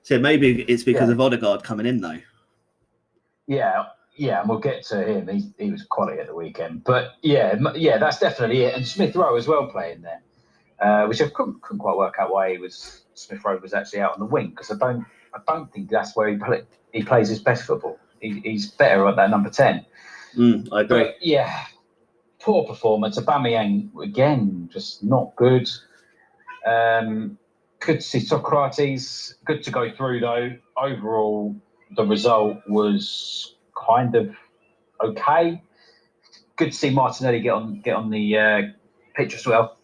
So maybe it's because of Odegaard coming in, though. Yeah, and we'll get to him. He was quality at the weekend. But, yeah, that's definitely it. And Smith Rowe as well playing there, which I couldn't quite work out why Smith Rowe was actually out on the wing, because I don't think that's where he plays his best football. He's better at that number 10. I agree. But, yeah, poor performance. Aubameyang, again, just not good. Good to see Socrates. Good to go through, though. Overall, the result was kind of okay. Good to see Martinelli get on the pitch as well.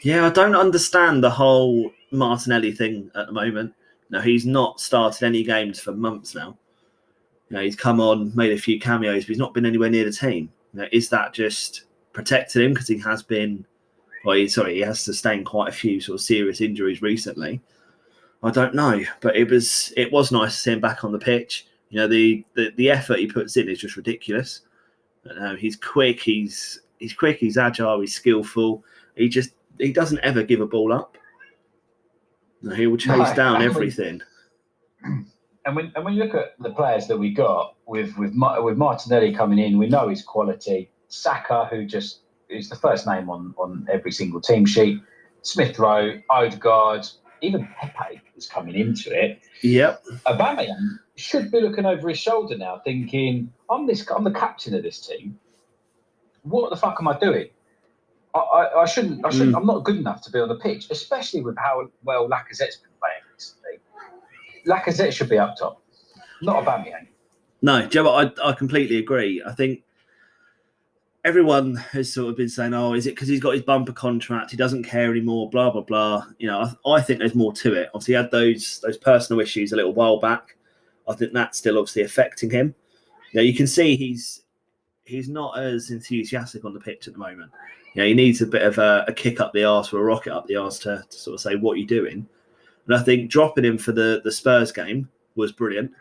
Yeah, I don't understand the whole Martinelli thing at the moment. No, he's not started any games for months now. He's come on, made a few cameos, but he's not been anywhere near the team. Is that just protected him because he has been? He has sustained quite a few sort of serious injuries recently. I don't know, but it was nice to see him back on the pitch. The effort he puts in is just ridiculous. He's quick, he's agile, he's skillful. He doesn't ever give a ball up. He will chase down everything. And when you look at the players that we got with Martinelli coming in, we know his quality. Saka, who just is the first name on every single team sheet. Smith Rowe, Odegaard, even Pepe is coming into it. Yep. Aubameyang should be looking over his shoulder now, thinking, I'm the captain of this team. What the fuck am I doing? I shouldn't. I'm not good enough to be on the pitch, especially with how well Lacazette's been playing recently. Lacazette should be up top, not Aubameyang. No, Joe, I completely agree. I think everyone has sort of been saying, "Oh, is it because he's got his bumper contract? He doesn't care anymore." Blah blah blah. I think there's more to it. Obviously, he had those personal issues a little while back. I think that's still obviously affecting him. You can see he's not as enthusiastic on the pitch at the moment. He needs a bit of a kick up the arse or a rocket up the arse to sort of say, what are you doing? And I think dropping him for the Spurs game was brilliant.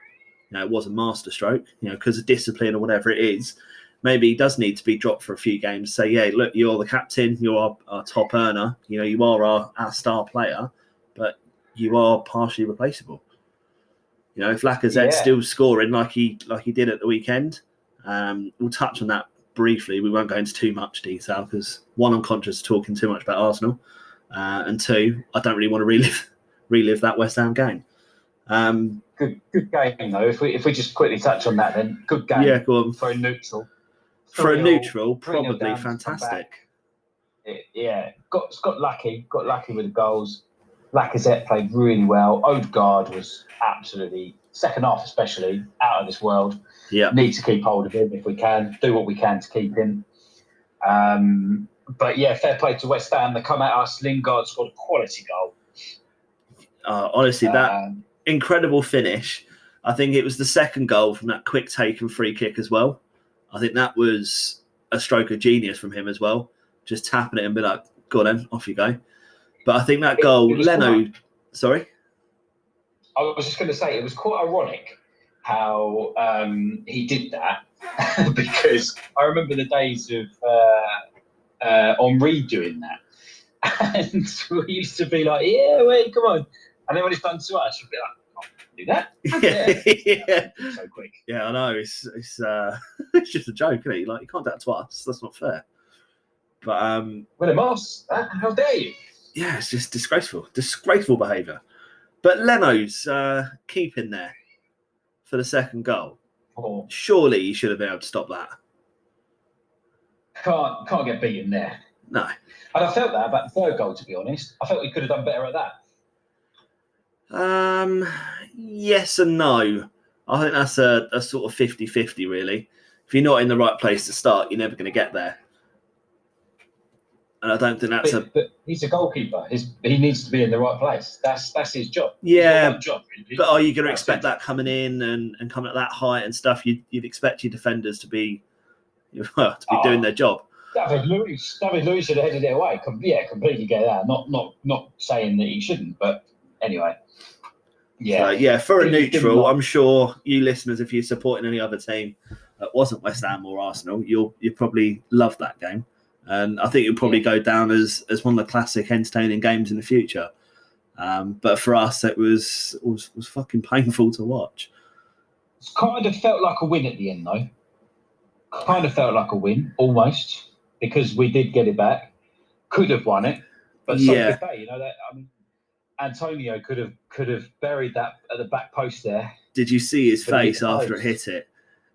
It was a masterstroke, because of discipline or whatever it is. Maybe he does need to be dropped for a few games. Say, yeah, look, you're the captain, you're our top earner, you are our star player, but you are partially replaceable. If Lacazette's still scoring like he did at the weekend, we'll touch on that briefly. We won't go into too much detail because, one, I'm conscious of talking too much about Arsenal, and two, I don't really want to relive that West Ham game. Good game though. If we just quickly touch on that, then good game. Yeah, go on. For a neutral. Probably fantastic. Got lucky with the goals. Lacazette played really well. Odegaard was absolutely, second half especially, out of this world. Yeah, need to keep hold of him if we can. Do what we can to keep him. But yeah, fair play to West Ham. They come at us. Lingard scored a quality goal. Honestly, that incredible finish. I think it was the second goal from that quick take and free kick as well. I think that was a stroke of genius from him as well. Just tapping it and be like, go on then, off you go. But I think that goal, sorry? I was just going to say, it was quite ironic how he did that because I remember the days of Henri doing that. And we used to be like, yeah, wait, come on. And then when it's done to us, you'd be like, do that? Yeah. So quick. Yeah, I know. It's just a joke, isn't it? Like, you can't do that to us. That's not fair. But with a mask, how dare you? Yeah, it's just disgraceful behaviour. But Leno's keeping there for the second goal. Oh. Surely he should have been able to stop that. Can't get beaten there. No. And I felt that about the third goal, to be honest. I felt we could have done better at that. Yes and no. I think that's a sort of 50-50, really. If you're not in the right place to start, you're never going to get there. And I don't think that's but he's a goalkeeper. He needs to be in the right place. That's his job. Yeah. One job, really. But are you going to expect that coming in and coming at that height and stuff? You'd expect your defenders to be doing their job. David Luiz should have headed it away. Yeah, completely get that. Not saying that he shouldn't, but anyway. Yeah. For a neutral, I'm sure you listeners, if you're supporting any other team that wasn't West Ham or Arsenal, you probably love that game. And I think it'll probably go down as one of the classic entertaining games in the future. But for us, it was fucking painful to watch. It's kind of felt like a win at the end, though. Kind of felt like a win, almost, because we did get it back. Could have won it, but so could they. You know that. I mean, Antonio could have buried that at the back post there. Did you see his face after it hit it?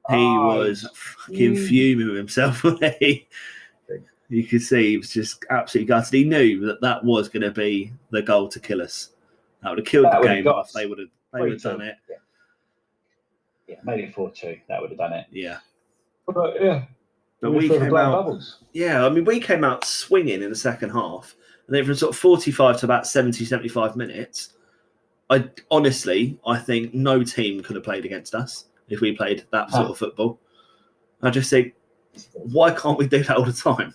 He was fucking fuming with himself. You could see he was just absolutely gutted. He knew that was going to be the goal to kill us. That would have killed the game off. They would have done it. Yeah, made it 4-2. That would have done it. Yeah. But we came out. Bubbles. Yeah, I mean, we came out swinging in the second half. And then from sort of 45 to about 70, 75 minutes, I think no team could have played against us if we played that sort of football. I just think, why can't we do that all the time?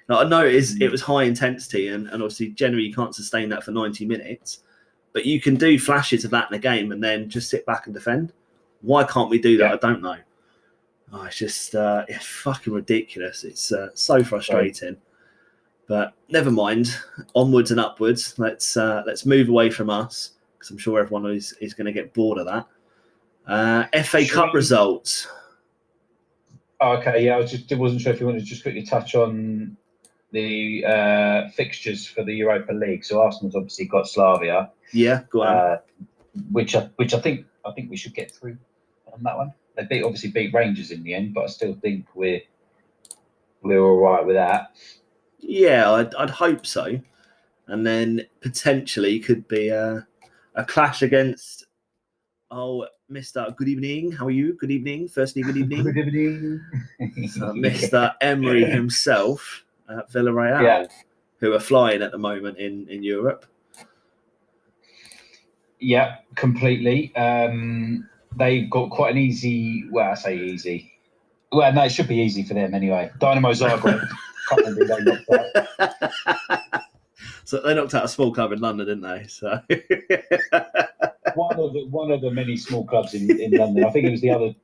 Now, I know it was high intensity, and obviously generally you can't sustain that for 90 minutes, but you can do flashes of that in a game and then just sit back and defend. Why can't we do that? I don't know. Oh, it's just it's fucking ridiculous. It's so frustrating. Right. But never mind. Onwards and upwards. Let's move away from us, because I'm sure everyone is going to get bored of that. FA Cup results. Oh, okay, yeah, I wasn't sure if you wanted to just quickly touch on the fixtures for the Europa League. So Arsenal's obviously got Slavia. Yeah, go on. Which I think we should get through on that one. They obviously beat Rangers in the end, but I still think we're all right with that. Yeah, I'd hope so. And then potentially could be a clash against Mr. Good evening. How are you? Good evening. Firstly, good evening. Good evening. So Mr. Emery himself at Villarreal, who are flying at the moment in Europe. Yeah, completely. They've got quite an easy. Well, I say easy. Well, no, it should be easy for them anyway. Dynamo Zagreb. So they knocked out a small club in London, didn't they? So one of the many small clubs in London. I think it was the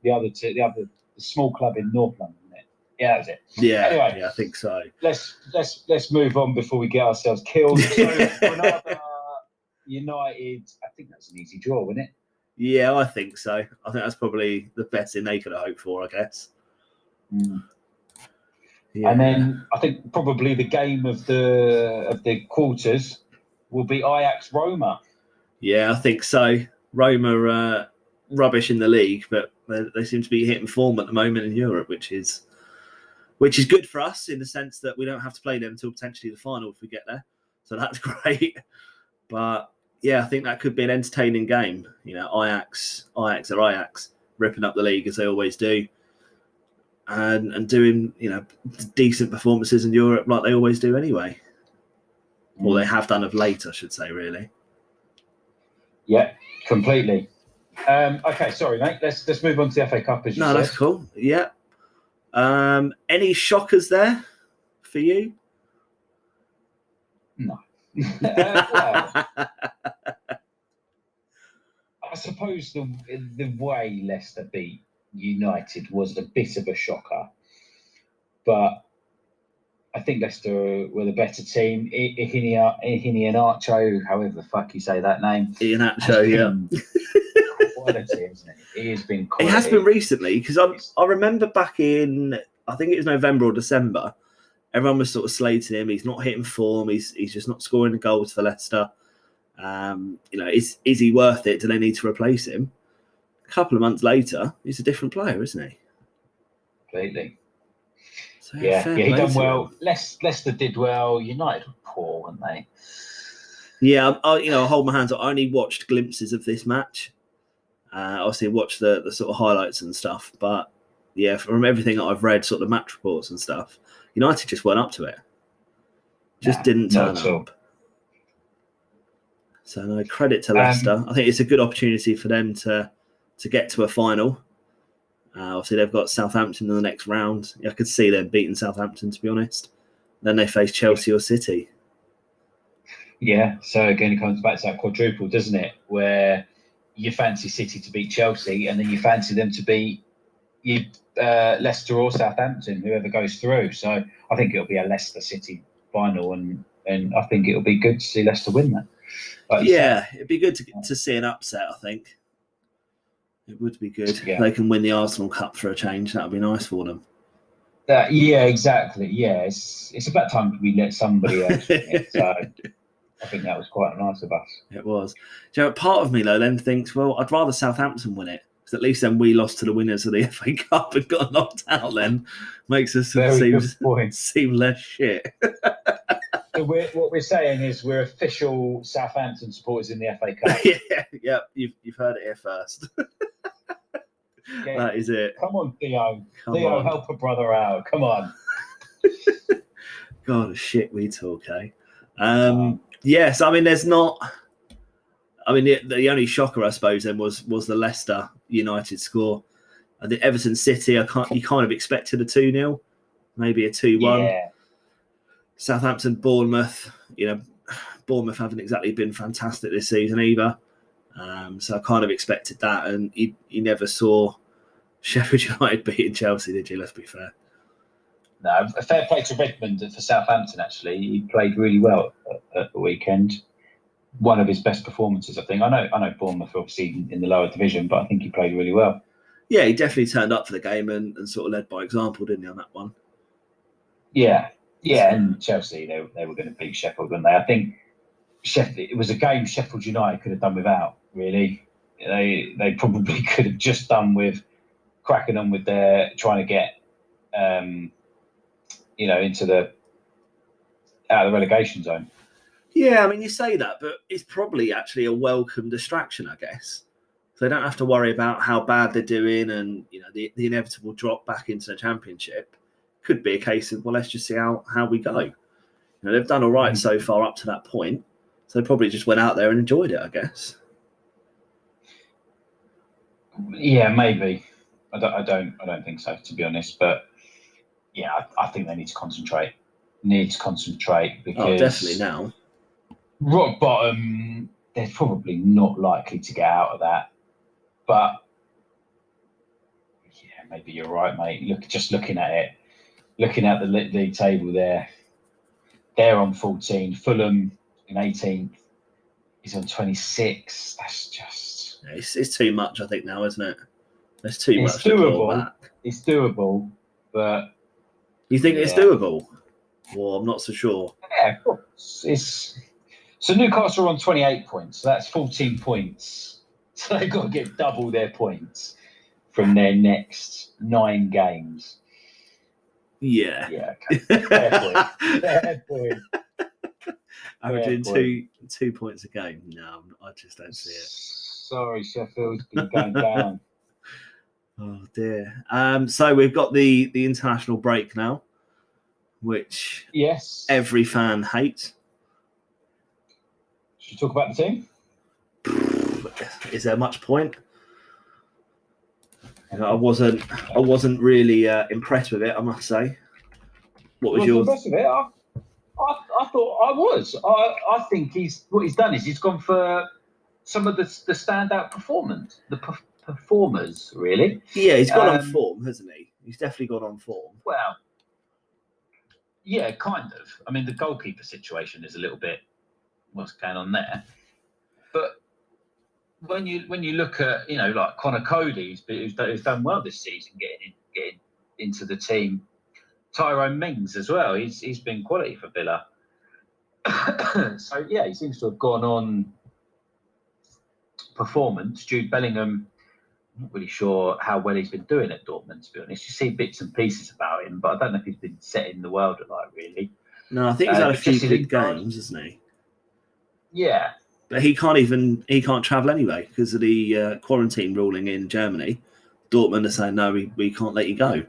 small club in North London. Isn't it? Yeah, that was it. Yeah, anyway, yeah, I think so. Let's move on before we get ourselves killed. So Granada United, I think that's an easy draw, wasn't it? Yeah, I think so. I think that's probably the best thing they could have hoped for, I guess. Yeah. And then I think probably the game of the quarters will be Ajax Roma. Yeah, I think so. Roma are rubbish in the league, but they seem to be hitting form at the moment in Europe, which is good for us in the sense that we don't have to play them until potentially the final if we get there. So that's great. But yeah, I think that could be an entertaining game. You know, Ajax ripping up the league as they always do. And doing, decent performances in Europe like they always do anyway. Or they have done of late, I should say, really. Yeah, completely. Okay, sorry, mate. Let's move on to the FA Cup, as you said. No, that's cool. Yeah. Any shockers there for you? No. Well, I suppose the way Leicester beat United was a bit of a shocker, but I think Leicester were the better team. Iheanacho, however the fuck you say that name. Iheanacho, yeah. Quality, isn't it? He has been quality. It has been recently, because I remember back in, I think it was November or December, everyone was sort of slating him. He's not hitting form. He's just not scoring the goals for Leicester. Is he worth it? Do they need to replace him? A couple of months later, he's a different player, isn't he? Completely. So, he done well. Leicester did well. United were poor, weren't they? Yeah, I hold my hands up. I only watched glimpses of this match. Obviously, watched the sort of highlights and stuff. But yeah, from everything that I've read, sort of match reports and stuff, United just weren't up to it. Just didn't turn up. So no credit to Leicester. I think it's a good opportunity for them to get to a final. Obviously, they've got Southampton in the next round. I could see them beating Southampton, to be honest. Then they face Chelsea or City. Yeah, so again, it comes back to that quadruple, doesn't it? Where you fancy City to beat Chelsea, and then you fancy them to beat Leicester or Southampton, whoever goes through. So I think it'll be a Leicester City final, and I think it'll be good to see Leicester win that. Like it'd be good to see an upset, I think. It would be good. Yeah. They can win the Arsenal Cup for a change. That would be nice for them. Yeah, exactly. Yeah, it's about time we let somebody else win it. So I think that was quite nice of us. It was. Do you know, part of me, though, then thinks, well, I'd rather Southampton win it. Because at least then we lost to the winners of the FA Cup and got knocked out then. Makes us seem less shit. So what we're saying is we're official Southampton supporters in the FA Cup. Yeah, you've heard it here first. Yeah. That is it. Come on, Theo. Come on. Help a brother out. Come on. God, shit we talk, eh? Yes, I mean, there's not... I mean, the only shocker, I suppose, then was the Leicester United score. I think Everton City, you kind of expected a 2-0, maybe a 2-1. Yeah. Southampton, Bournemouth, Bournemouth haven't exactly been fantastic this season either. So I kind of expected that. And you never saw Sheffield United beating Chelsea, did you? Let's be fair. No, a fair play to Redmond for Southampton, actually. He played really well at the weekend. One of his best performances, I think. I know Bournemouth obviously in the lower division, but I think he played really well. Yeah, he definitely turned up for the game and sort of led by example, didn't he, on that one? Yeah, and Chelsea, they were going to beat Sheffield, weren't they? I think it was a game Sheffield United could have done without, really. They probably could have just done with cracking on with their trying to get into out of the relegation zone. Yeah, I mean, you say that, but it's probably actually a welcome distraction, I guess. So they don't have to worry about how bad they're doing and the inevitable drop back into the Championship. Could be a case of, well, let's just see how we go. They've done all right so far up to that point, so they probably just went out there and enjoyed it, I guess. Yeah, maybe. I don't think so, to be honest. But yeah, I think they need to concentrate. Because definitely now. Rock bottom, they're probably not likely to get out of that. But yeah, maybe you're right, mate. Looking at it, looking at the league table there, they're on 14. Fulham in 18th is on 26. That's just... It's too much, I think, now, isn't it? There's too much to doable. It's doable, but... You think it's doable? Well, I'm not so sure. Yeah, of course. So Newcastle are on 28 points. So that's 14 points. So they've got to get double their points from their next 9 games. Yeah. Yeah, okay. Fair point. Averaging 2 points a game. No, I just don't see it. Sorry, Sheffield, you're going down. Oh dear. So we've got the international break now, which every fan hates. Should we talk about the team? Is there much point? I wasn't really impressed with it, I must say. What was yours? Impressed with it? I thought I was. I think what he's done is he's gone for some of the standout performers, really. Yeah, he's gone on form, hasn't he? He's definitely gone on form. Well, yeah, kind of. I mean, the goalkeeper situation is a little bit what's going on there. But when you look at, like Connor Cody, who's done well this season, getting into the team. Tyrone Mings as well. He's been quality for Villa. So yeah, he seems to have gone on performance. Jude Bellingham, I'm not really sure how well he's been doing at Dortmund, to be honest. You see bits and pieces about him, but I don't know if he's been setting the world alight, really. No, I think he's had a few good games, hasn't he? Yeah. But he can't travel anyway because of the quarantine ruling in Germany. Dortmund are saying, no, we can't let you go.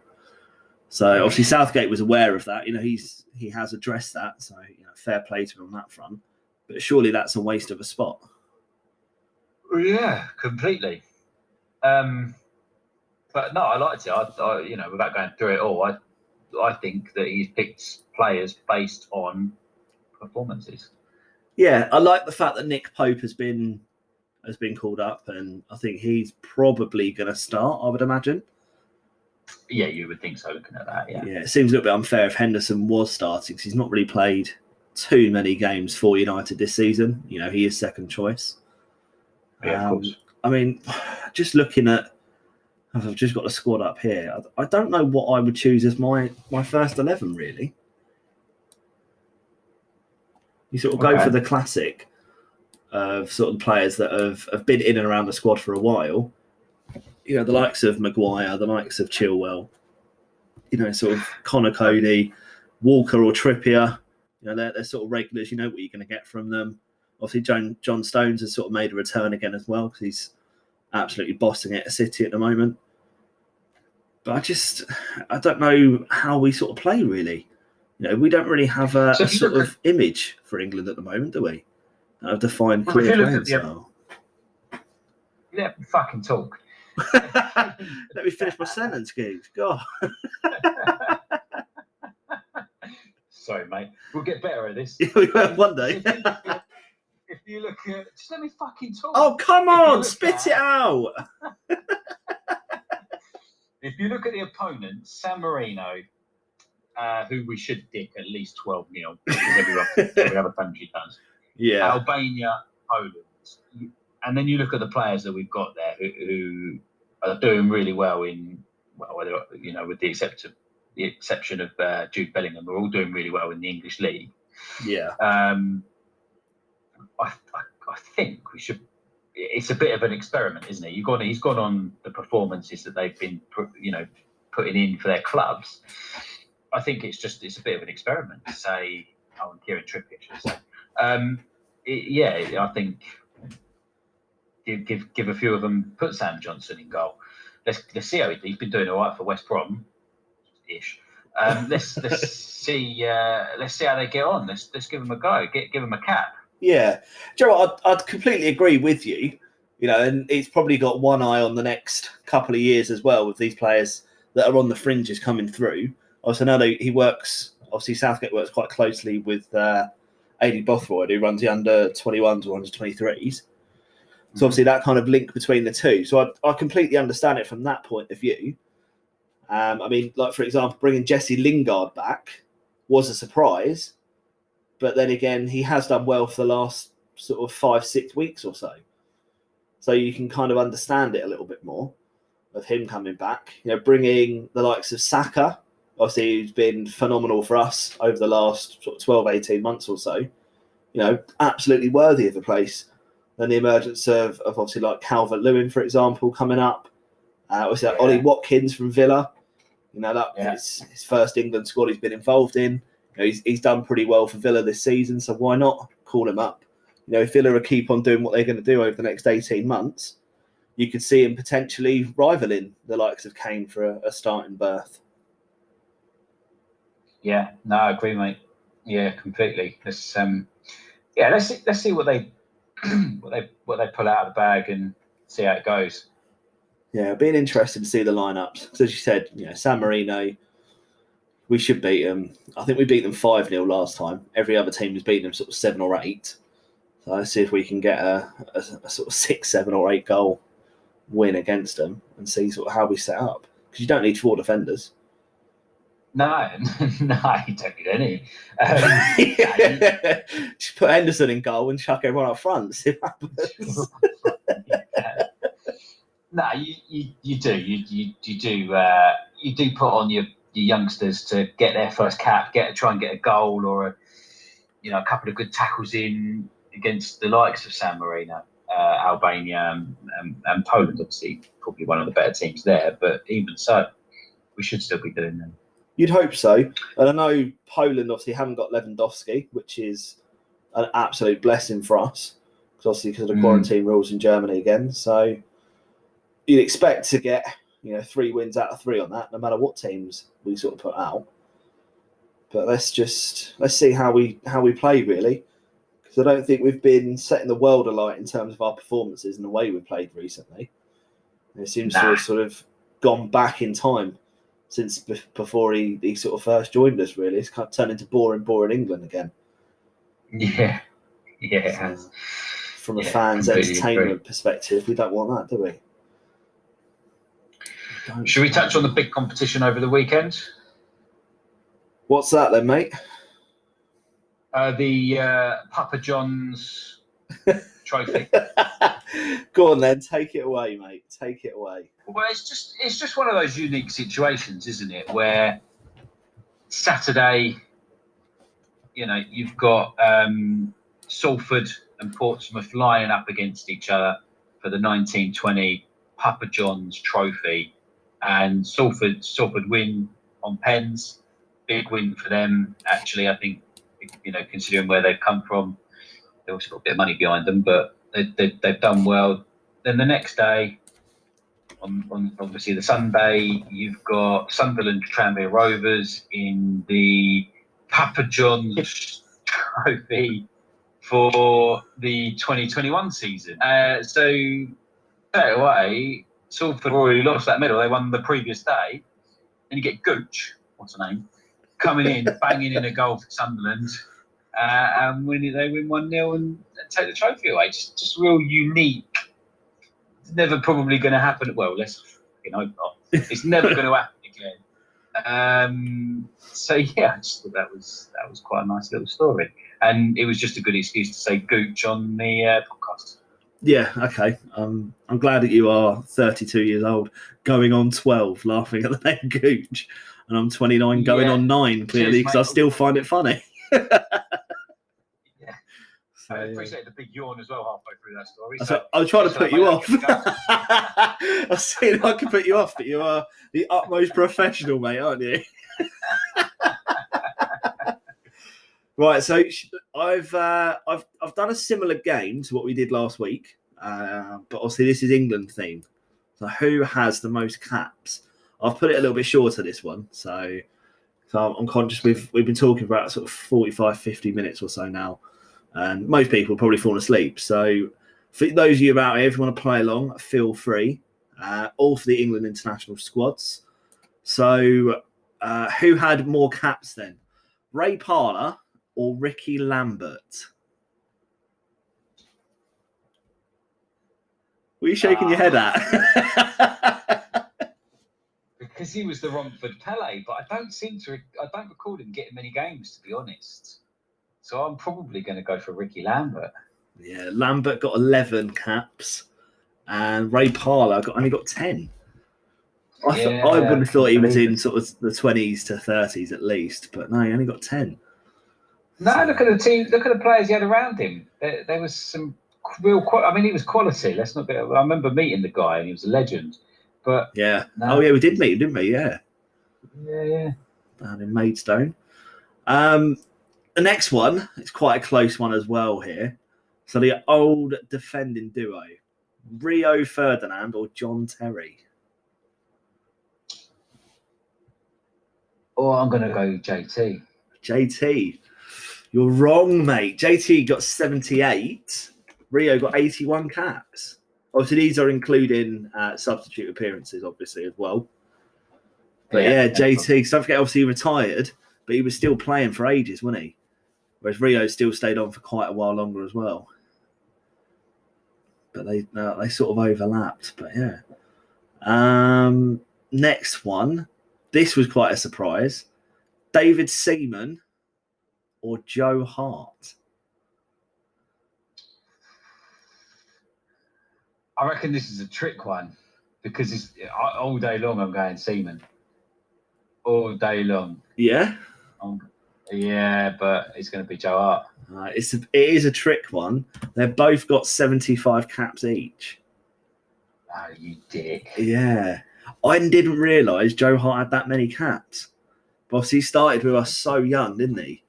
So obviously Southgate was aware of that. He has addressed that. So fair play to him on that front. But surely that's a waste of a spot. Yeah, completely. But no, I liked it. I without going through it all, I think that he's picked players based on performances. Yeah, I like the fact that Nick Pope has been called up, and I think he's probably going to start, I would imagine. Yeah, you would think so, looking at that, yeah. Yeah, it seems a little bit unfair if Henderson was starting because he's not really played too many games for United this season. You know, he is second choice. Yeah, of course. I mean, just looking at, I've just got the squad up here. I don't know what I would choose as my first 11, really. You sort of go for the classic of sort of players that have been in and around the squad for a while. You know, the likes of Maguire, the likes of Chilwell, you know, sort of Connor Cody, Walker or Trippier. You know, they're sort of regulars. You know what you're going to get from them. Obviously, John Stones has sort of made a return again as well because he's absolutely bossing it at City at the moment. But I don't know how we sort of play, really. You know, we don't really have a sort of image for England at the moment, do we? A defined, clear playing style. Let me fucking talk. Let me finish my sentence, Gigs. God. Sorry, mate. We'll get better at this. We will one day. If you look at... Just let me fucking talk. Oh, come on. Spit it out. If you look at the opponent, San Marino, who we should dick at least 12-0, because every other country does. Yeah. Albania, Poland. And then you look at the players that we've got there who are doing really well in, well, you know, with the exception of Jude Bellingham, we're all doing really well in the English league. Yeah. I think we should. It's a bit of an experiment, isn't it? He's gone on the performances that they've been, you know, putting in for their clubs. I think it's a bit of an experiment to say, and Kieran Trippier should say. I think give a few of them, put Sam Johnson in goal. Let's see how he's been doing all right for West Brom, ish. Let's see how they get on. Let's give them a go. Give them a cap. Yeah, Joe, I'd completely agree with you. You know, and he's probably got one eye on the next couple of years as well with these players that are on the fringes coming through. Also, now he works. Obviously, Southgate works quite closely with Aidy Bothroyd, who runs the under 21s or under 23s. So obviously that kind of link between the two. So I completely understand it from that point of view. I mean, like, for example, bringing Jesse Lingard back was a surprise. But then again, he has done well for the last sort of 5-6 weeks or so. So you can kind of understand it a little bit more of him coming back. You know, bringing the likes of Saka, obviously, who's been phenomenal for us over the last sort of 12, 18 months or so. You know, absolutely worthy of a place. Then the emergence of obviously like Calvert-Lewin, for example, coming up. Obviously, like Ollie Watkins from Villa. You know, is his first England squad he's been involved in. You know, he's done pretty well for Villa this season, so why not call him up? You know, if Villa are keep on doing what they're going to do over the next 18 months, you could see him potentially rivaling the likes of Kane for a starting berth. Yeah, no, I agree, mate. Yeah, completely. Let's see what they what they pull out of the bag and see how it goes. Yeah, being interested to see the lineups. Because as you said, you know, San Marino, we should beat them. I think we beat them 5-0 last time. Every other team has beaten them sort of 7 or 8. So let's see if we can get a sort of 6, 7 or 8 goal win against them and see sort of how we set up. Because you don't need 4 defenders. No, you don't need any. Just put Henderson in goal and chuck everyone up front. See what happens. No, you do. You do put on your youngsters to get their first cap, try and get a goal or a couple of good tackles in against the likes of San Marino, Albania, and Poland. Obviously, probably one of the better teams there. But even so, we should still be doing them. You'd hope so. And I know Poland obviously haven't got Lewandowski, which is an absolute blessing for us, because of the quarantine rules in Germany again. So you'd expect to get 3 wins out of 3 on that, no matter what teams we sort of put out. But let's see how we play, really, because I don't think we've been setting the world alight in terms of our performances and the way we've played recently. It seems to have sort of gone back in time since before he sort of first joined us, really. It's kind of turned into boring England again. Yeah, it has. From a fan's entertainment perspective, we don't want that, do we? Should we touch on the big competition over the weekend? What's that then, mate? The Papa John's trophy. Go on then, take it away, mate. Take it away. Well, it's just one of those unique situations, isn't it? Where Saturday, you've got Salford and Portsmouth lining up against each other for the 1920 Papa John's trophy, and Salford win on pens. Big win for them, actually. I think, considering where they've come from, they've also got a bit of money behind them, but they've done well. Then the next day, on obviously the Sunday, you've got Sunderland Tranmere Rovers in the Papa John's trophy for the 2021 season. So straight away, Salford already lost that medal. They won the previous day. And you get Gooch, what's her name, coming in, banging in a goal for Sunderland. And they win 1-0 and take the trophy away. Just real unique. It's never probably going to happen. Well, let's hope not. It's never going to happen again. So yeah, I just thought that was quite a nice little story, and it was just a good excuse to say Gooch on the podcast. Yeah, okay. I'm glad that you are 32 years old, going on 12, laughing at the name Gooch, and I'm 29, going on 9, clearly, because I still find it funny. I appreciate the big yawn as well halfway through that story. I was trying to put you off. I was saying I can put you off, but you are the utmost professional, mate, aren't you? Right, so I've done a similar game to what we did last week, but obviously this is England themed. So who has the most caps? I've put it a little bit shorter, this one, so I'm conscious we've been talking about sort of 45, 50 minutes or so now. And most people probably fallen asleep. So for those of you out here, if you want to play along, feel free. All for the England international squads. So who had more caps then? Ray Parlour or Ricky Lambert? What are you shaking your head at? Because he was the Romford Pele, but I don't recall him getting many games, to be honest. So I'm probably going to go for Ricky Lambert. Yeah, Lambert got 11 caps, and Ray Parlour only got 10. I would have thought he was in sort of the 20s to 30s at least, but no, he only got 10. No, look at the team. Look at the players he had around him. There was some real. He was quality. Let's not get. I remember meeting the guy, and he was a legend. But yeah, we did meet him, didn't we? Yeah. Down in Maidstone. The next one is quite a close one as well here. So the old defending duo, Rio Ferdinand or John Terry? Oh, I'm going to go JT. JT. You're wrong, mate. JT got 78. Rio got 81 caps. Obviously, these are including substitute appearances, obviously, as well. But yeah JT, don't forget, obviously, he retired, but he was still playing for ages, wasn't he? Whereas Rio still stayed on for quite a while longer as well. But they sort of overlapped. But yeah. Next one. This was quite a surprise. David Seaman or Joe Hart? I reckon this is a trick one because all day long I'm going Seaman. All day long. Yeah? Yeah, but it's going to be Joe Hart. It is a trick one. They've both got 75 caps each. Oh, you dick. Yeah. I didn't realise Joe Hart had that many caps. But obviously he started with us so young, didn't he?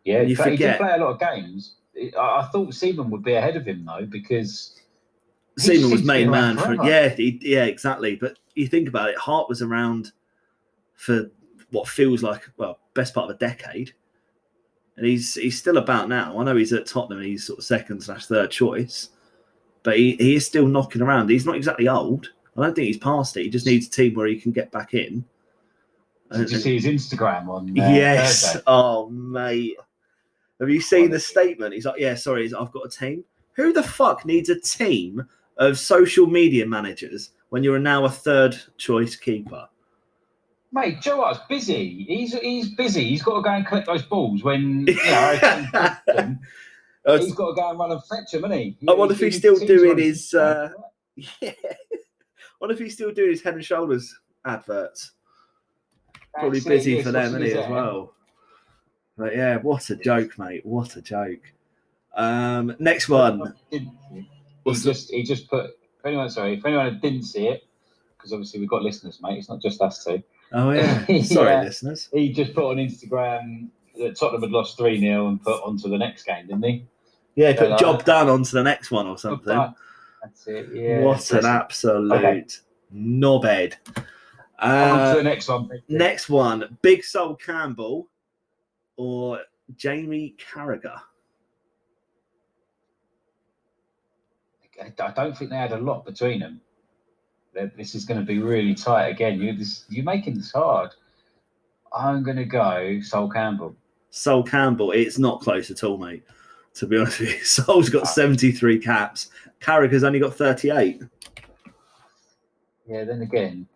Yeah, he did play a lot of games. I thought Seaman would be ahead of him, though, because... Seaman was main man for... Yeah, exactly. But you think about it, Hart was around for what feels like, best part of a decade. And he's still about now. I know he's at Tottenham and he's sort of second/third choice. But he is still knocking around. He's not exactly old. I don't think he's past it. He just needs a team where he can get back in. Did you see his Instagram on Yes. Thursday? Oh, mate. Have you seen the statement? He's like, I've got a team. Who the fuck needs a team of social media managers when you're now a third choice keeper? Mate, Joe Hart's busy. He's busy. He's got to go and collect those balls when Harry Kane takes them. He's got to go and run and fetch them, hasn't he? I wonder if he's still doing his. Yeah. I wonder if he's still doing his Head and Shoulders adverts. Probably busy for them, isn't he, as well? But yeah, what a joke, mate! What a joke. Next one. He just put. If anyone didn't see it, because obviously we've got listeners, mate. It's not just us two. Oh yeah, sorry, listeners. He just put on Instagram that Tottenham had lost 3-0 and put onto the next game, didn't he? Yeah, he put job done onto the next one or something. That's it. Yeah. What an absolute knobhead. On to the next one. Next one, Big Sol Campbell or Jamie Carragher. I don't think they had a lot between them. This is going to be really tight again. You're making this hard. I'm going to go Sol Campbell. Sol Campbell, it's not close at all, mate. To be honest with you, Sol's got 73 caps. Carragher's only got 38. Yeah, then again,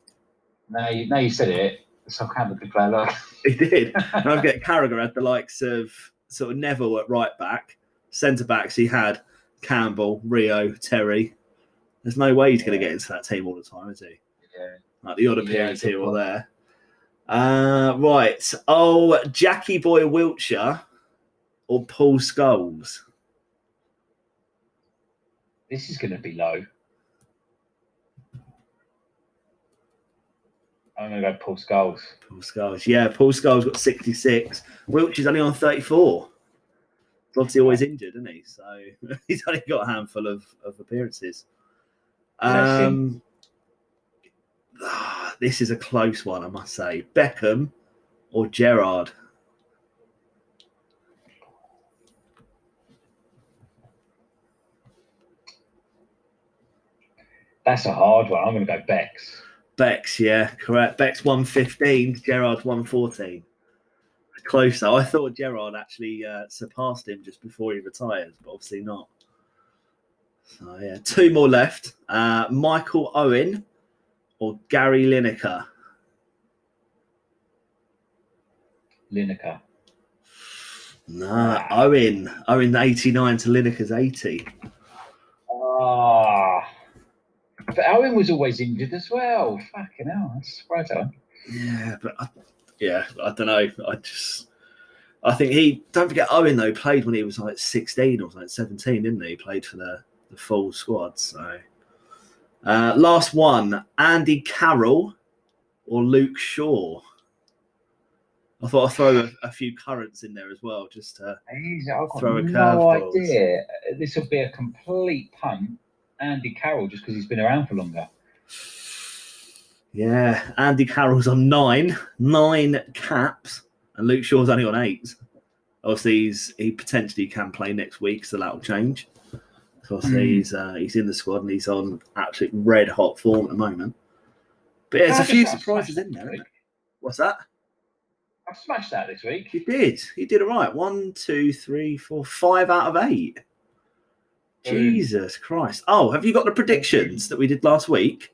now you said it, Sol Campbell could play a lot. He did. Don't forget, Carragher had the likes of sort of Neville at right back. Centre backs, he had Campbell, Rio, Terry. There's no way he's going to get into that team all the time, is he? Yeah. Like the odd appearance here or there. Right. Oh, Jackie Boy Wiltshire or Paul Scholes? This is going to be low. I'm going to go Paul Scholes. Paul Scholes. Yeah, Paul Scholes got 66. Wiltshire's only on 34. He's obviously always injured, isn't he? So he's only got a handful of appearances. This is a close one, I must say. Beckham or Gerrard? That's a hard one. I'm going to go Bex. Bex, yeah, correct. Bex 115, Gerrard 114. Close though. I thought Gerrard actually surpassed him just before he retires, but obviously not. So yeah, two more left. Michael Owen or Gary Lineker? Lineker. No, Owen. Owen 89 to Lineker's 80. But Owen was always injured as well. Fucking hell, that's surprising. Yeah, but I don't know. I think don't forget Owen though played when he was like 16 or like 17, didn't he? He played for the full squad. So last one, Andy Carroll or Luke Shaw? I thought I'd throw a few currents in there as well, just to throw a curveball. No idea. This will be a complete punt. Andy Carroll, just because he's been around for longer. Yeah, Andy Carroll's on 9 caps, and Luke Shaw's only on 8. Obviously, he potentially can play next week, so that'll change. Obviously, he's in the squad and he's on absolute red hot form at the moment. But yeah, there's a few surprises in there. What's that? I've smashed that this week. He did all right. 1, 2, 3, 4, 5 out of 8. Jesus Christ. Oh, have you got the predictions that we did last week?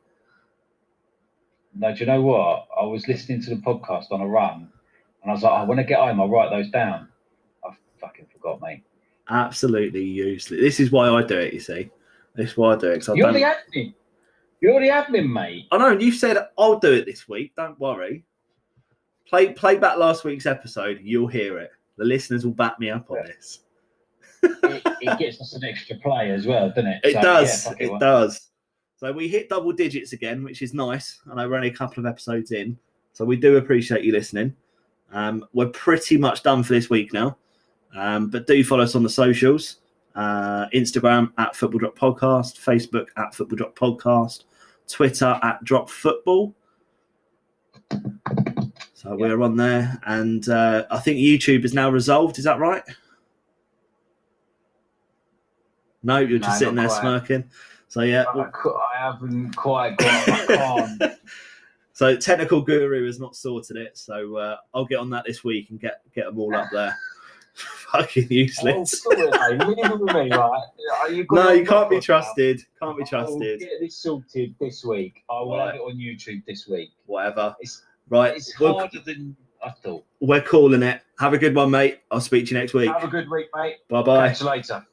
No, do you know what? I was listening to the podcast on a run, and I was like, when I get home, I'll write those down. I fucking forgot, mate. Absolutely useless. This is why I do it, you see. This is why I do it. You're the admin. You're the admin, mate. I know, and you said I'll do it this week. Don't worry. Play back last week's episode. You'll hear it. The listeners will back me up on this. It gets us an extra play as well, doesn't it? It does. It does. So we hit double digits again, which is nice. I know we're only a couple of episodes in, so we do appreciate you listening. We're pretty much done for this week now, but do follow us on the socials. Instagram at Football Drop Podcast, Facebook at Football Drop Podcast, Twitter at Drop Football. So we're on there, and I think YouTube is now resolved. Is that right? No, you're just sitting there smirking. So yeah, I haven't quite got. I can't. So technical guru has not sorted it. So I'll get on that this week and get them all up there. Fucking useless. No, you can't be trusted. Can't be trusted. I'll get this sorted this week. I will have it on YouTube this week. Whatever. Right. It's harder than I thought. We're calling it. Have a good one, mate. I'll speak to you next week. Have a good week, mate. Bye-bye. Catch you later.